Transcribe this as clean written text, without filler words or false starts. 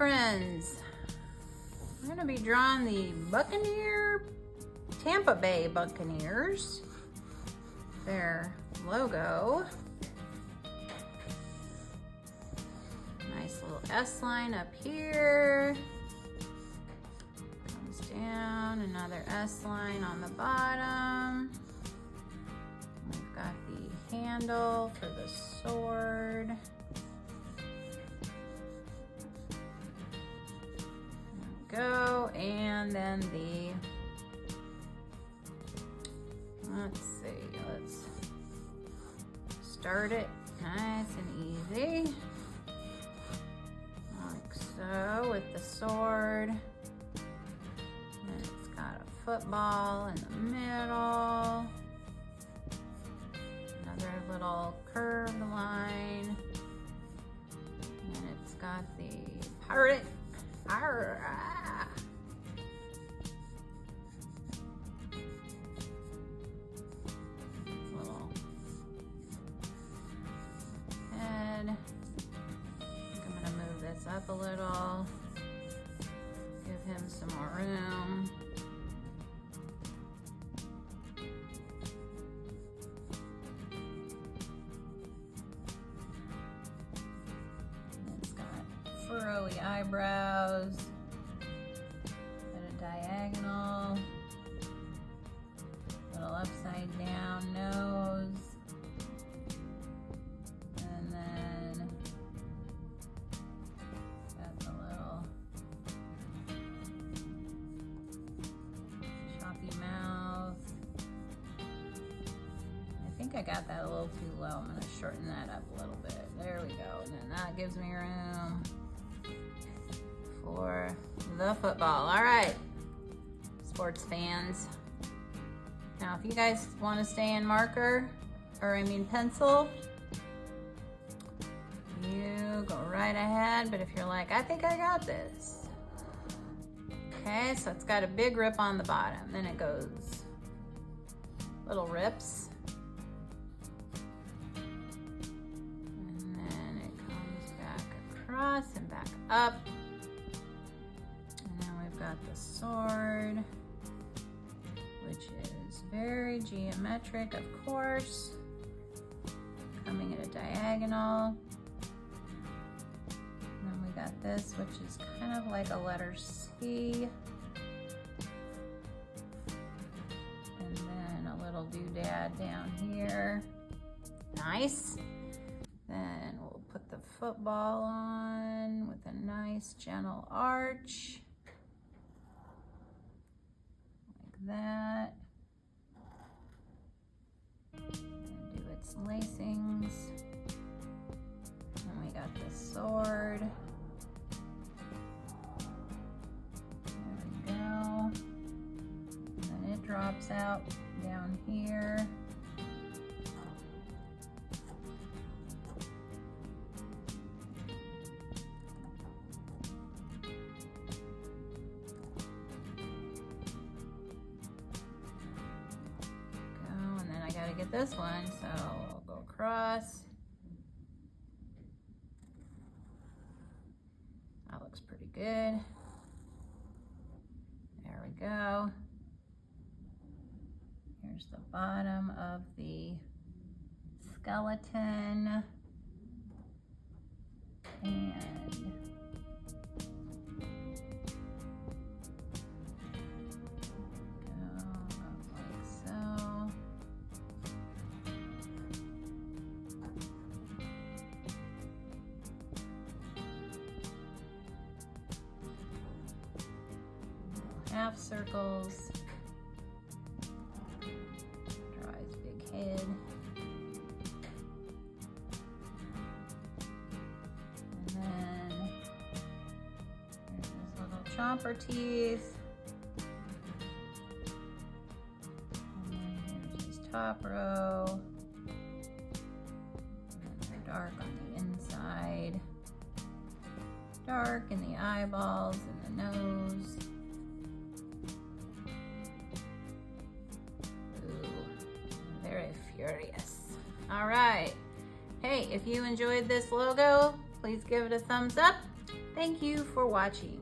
friends, I'm gonna be drawing the Buccaneer, Tampa Bay Buccaneers, their logo. Nice little S line up here. Comes down, another S line on the bottom. We've got the handle for the sword. Go, and then let's start it nice and easy, like so, with the sword. And it's got a football in the middle, another little curved line, and it's got the pirate. Little head. I think I'm gonna move this up a little, give him some more room. Furrowy eyebrows, at a diagonal, little upside down nose, and then got the little choppy mouth. I think I got that a little too low. I'm going to shorten that up a little bit. There we go. And then that gives me room for the football. All right, sports fans. Now, if you guys want to stay in marker, or I mean pencil, you go right ahead. But if you're like, I think I got this. Okay, so it's got a big rip on the bottom. Then it goes little rips. And then it comes back across and back up. Got the sword, which is very geometric, of course, coming at a diagonal. And then we got this, which is kind of like a letter C. And then a little doodad down here. Nice. Then we'll put the football on with a nice gentle arch. That, and do its lacings, and we got the sword. There we go, and then it drops out down here. Get this one, so I'll go across. That looks pretty good. There we go. Here's the bottom of the skeleton. And half circles, draw his big head, and then there's his little chomper teeth, and then here's his top row, and they're dark on the inside, dark in the eyeballs and the nose. Furious. All right. Hey, if you enjoyed this logo, please give it a thumbs up. Thank you for watching.